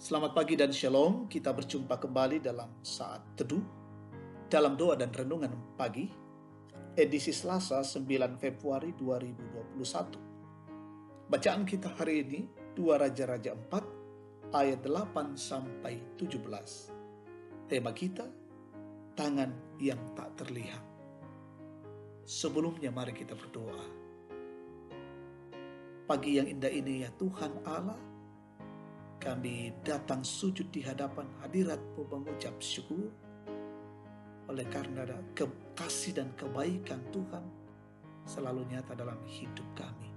Selamat pagi dan shalom. Kita berjumpa kembali dalam saat teduh, dalam doa dan renungan pagi, edisi Selasa 9 Februari 2021. Bacaan kita hari ini 2 Raja-Raja 4 ayat 8 sampai 17. Tema kita, tangan yang tak terlihat. Sebelumnya mari kita berdoa. Pagi yang indah ini ya Tuhan Allah, kami datang sujud di hadapan hadirat-Mu mengucap syukur oleh karena kasih dan kebaikan Tuhan selalu nyata dalam hidup kami.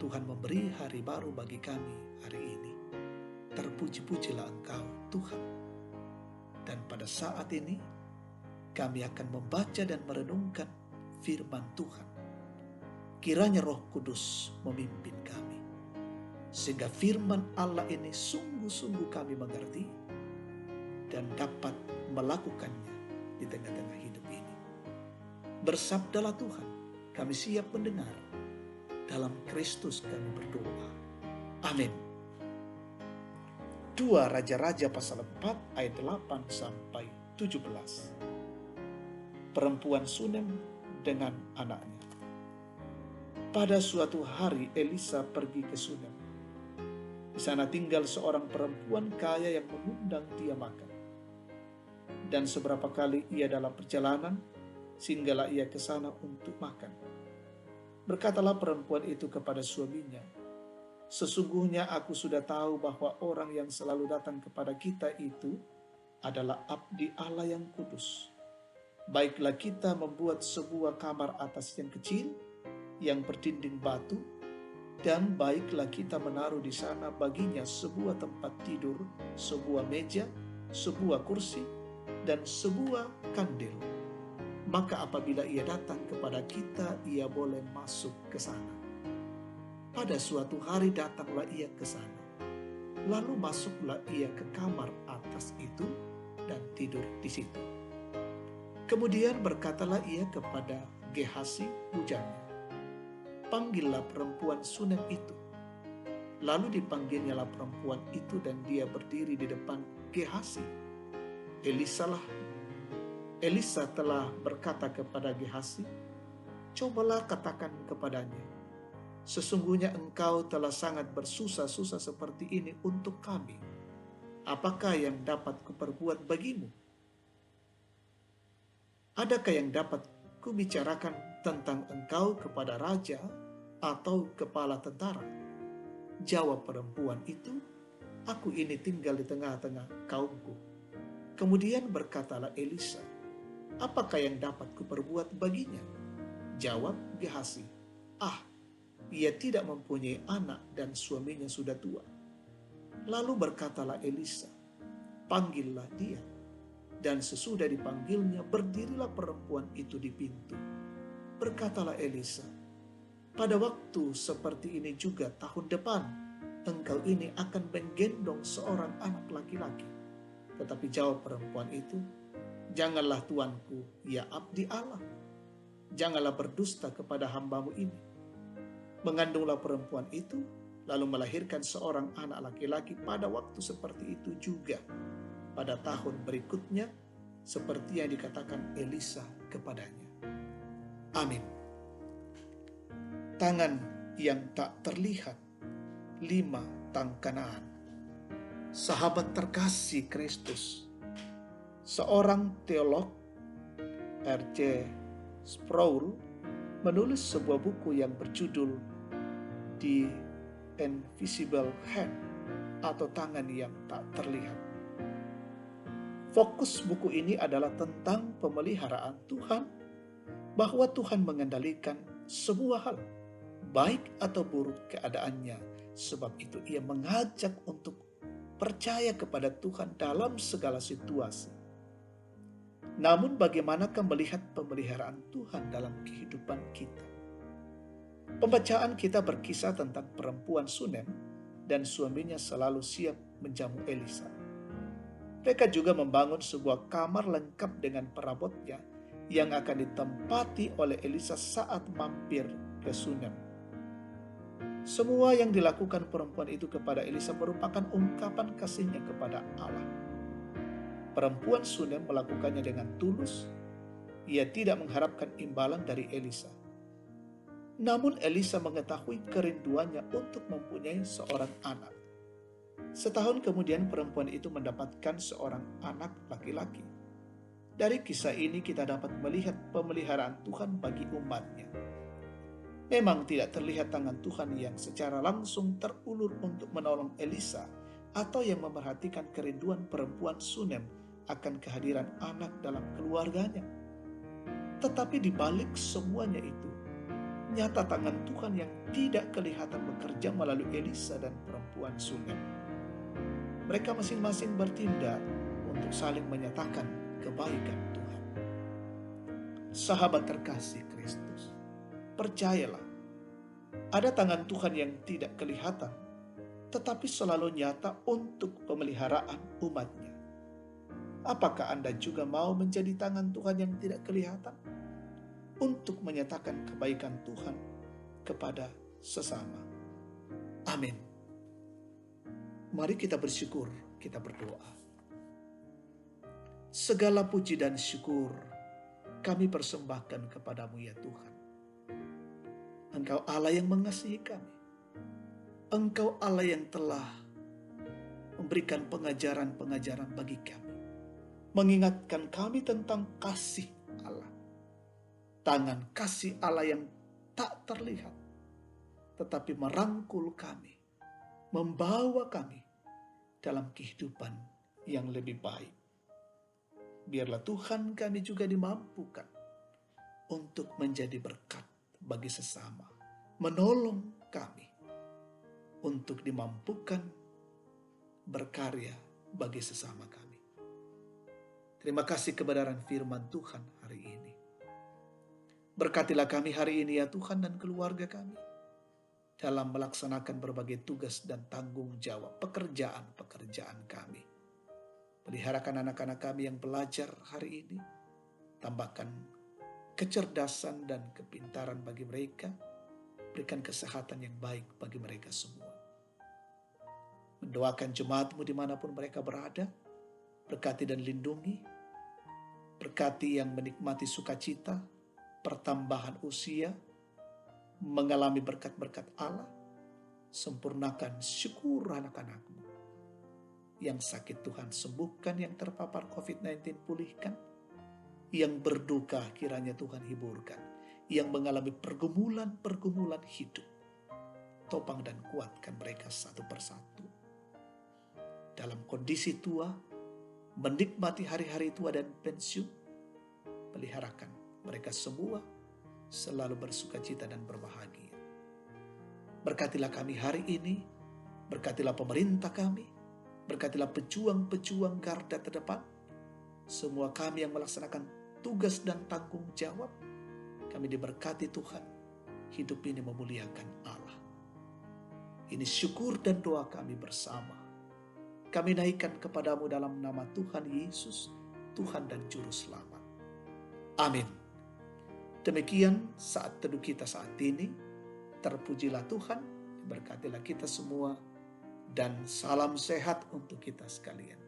Tuhan memberi hari baru bagi kami hari ini. Terpuji-pujilah Engkau Tuhan. Dan pada saat ini kami akan membaca dan merenungkan firman Tuhan. Kiranya Roh Kudus memimpin kami, sehingga firman Allah ini sungguh-sungguh kami mengerti dan dapat melakukannya di tengah-tengah hidup ini. Bersabdalah Tuhan, kami siap mendengar. Dalam Kristus kami berdoa. Amin. 2 Raja-Raja pasal 4 ayat 8 sampai 17. Perempuan Sunem dengan anaknya. Pada suatu hari Elisa pergi ke Sunem. Di sana tinggal seorang perempuan kaya yang mengundang dia makan. Dan seberapa kali ia dalam perjalanan, singgahlah ia ke sana untuk makan. Berkatalah perempuan itu kepada suaminya, "Sesungguhnya aku sudah tahu bahwa orang yang selalu datang kepada kita itu adalah abdi Allah yang kudus. Baiklah kita membuat sebuah kamar atas yang kecil, yang berdinding batu, dan baiklah kita menaruh di sana baginya sebuah tempat tidur, sebuah meja, sebuah kursi, dan sebuah kandil. Maka apabila ia datang kepada kita, ia boleh masuk ke sana." Pada suatu hari datanglah ia ke sana. Lalu masuklah ia ke kamar atas itu dan tidur di situ. Kemudian berkatalah ia kepada Gehasi bujangnya, "Panggillah perempuan Sunem itu." Lalu dipanggilnyalah perempuan itu dan dia berdiri di depan Gehasi. Elisa telah berkata kepada Gehasi, "Cobalah katakan kepadanya, sesungguhnya engkau telah sangat bersusah-susah seperti ini untuk kami. Apakah yang dapat kuperbuat bagimu? Adakah yang dapat kubicarakan tentang engkau kepada raja atau kepala tentara?" Jawab perempuan itu, "Aku ini tinggal di tengah-tengah kaumku." Kemudian berkatalah Elisa, "Apakah yang dapat kuperbuat baginya?" Jawab Gehasi, ia tidak mempunyai anak dan suaminya sudah tua." Lalu berkatalah Elisa, "Panggillah dia." Dan sesudah dipanggilnya, berdirilah perempuan itu di pintu. Berkatalah Elisa, "Pada waktu seperti ini juga tahun depan, engkau ini akan menggendong seorang anak laki-laki." Tetapi jawab perempuan itu, "Janganlah tuanku, ya abdi Allah. Janganlah berdusta kepada hambamu ini." Mengandunglah perempuan itu, lalu melahirkan seorang anak laki-laki pada waktu seperti itu juga. Pada tahun berikutnya, seperti yang dikatakan Elisa kepadanya. Amin. Tangan yang tak terlihat, 5 tang Kanaan. Sahabat terkasih Kristus, seorang teolog, R.C. Sproul, menulis sebuah buku yang berjudul The Invisible Hand, atau tangan yang tak terlihat. Fokus buku ini adalah tentang pemeliharaan Tuhan, bahwa Tuhan mengendalikan sebuah hal, baik atau buruk keadaannya. Sebab itu ia mengajak untuk percaya kepada Tuhan dalam segala situasi. Namun bagaimanakah melihat pemeliharaan Tuhan dalam kehidupan kita? Pembacaan kita berkisah tentang perempuan Sunem dan suaminya selalu siap menjamu Elisa. Mereka juga membangun sebuah kamar lengkap dengan perabotnya yang akan ditempati oleh Elisa saat mampir ke Sunem. Semua yang dilakukan perempuan itu kepada Elisa merupakan ungkapan kasihnya kepada Allah. Perempuan Sunem melakukannya dengan tulus. Ia tidak mengharapkan imbalan dari Elisa. Namun Elisa mengetahui kerinduannya untuk mempunyai seorang anak. Setahun kemudian perempuan itu mendapatkan seorang anak laki-laki. Dari kisah ini kita dapat melihat pemeliharaan Tuhan bagi umatnya. Memang tidak terlihat tangan Tuhan yang secara langsung terulur untuk menolong Elisa atau yang memerhatikan kerinduan perempuan Sunem akan kehadiran anak dalam keluarganya. Tetapi di balik semuanya itu, nyata tangan Tuhan yang tidak kelihatan bekerja melalui Elisa dan perempuan Sunem. Mereka masing-masing bertindak untuk saling menyatakan kebaikan Tuhan. Sahabat terkasih Kristus, percayalah, ada tangan Tuhan yang tidak kelihatan, tetapi selalu nyata untuk pemeliharaan umatnya. Apakah Anda juga mau menjadi tangan Tuhan yang tidak kelihatan untuk menyatakan kebaikan Tuhan kepada sesama? Amin. Mari kita bersyukur, kita berdoa. Segala puji dan syukur kami persembahkan kepadamu ya Tuhan. Engkau Allah yang mengasihi kami. Engkau Allah yang telah memberikan pengajaran-pengajaran bagi kami. Mengingatkan kami tentang kasih Allah. Tangan kasih Allah yang tak terlihat, tetapi merangkul kami, membawa kami dalam kehidupan yang lebih baik. Biarlah Tuhan kami juga dimampukan untuk menjadi berkat bagi sesama, menolong kami untuk dimampukan berkarya bagi sesama kami. Terima kasih kebenaran firman Tuhan hari ini. Berkatilah kami hari ini ya Tuhan dan keluarga kami dalam melaksanakan berbagai tugas dan tanggung jawab pekerjaan-pekerjaan kami. Peliharakan anak-anak kami yang belajar hari ini. Tambahkan kecerdasan dan kepintaran bagi mereka. Berikan kesehatan yang baik bagi mereka semua. Mendoakan jemaatmu dimanapun mereka berada. Berkati dan lindungi. Berkati yang menikmati sukacita, pertambahan usia, mengalami berkat-berkat Allah. Sempurnakan syukur anak-anakmu. Yang sakit Tuhan sembuhkan, yang terpapar COVID-19 pulihkan, yang berduka kiranya Tuhan hiburkan, yang mengalami pergumulan-pergumulan hidup, topang dan kuatkan mereka satu persatu. Dalam kondisi tua, menikmati hari-hari tua dan pensiun, peliharakan mereka semua selalu bersukacita dan berbahagia. Berkatilah kami hari ini, berkatilah pemerintah kami, berkatilah pejuang-pejuang garda terdepan, semua kami yang melaksanakan tugas dan tanggung jawab, kami diberkati Tuhan, hidup ini memuliakan Allah. Ini syukur dan doa kami bersama. Kami naikkan kepadamu dalam nama Tuhan Yesus, Tuhan dan Juru Selamat. Amin. Demikian saat teduh kita saat ini. Terpujilah Tuhan, berkatilah kita semua, dan salam sehat untuk kita sekalian.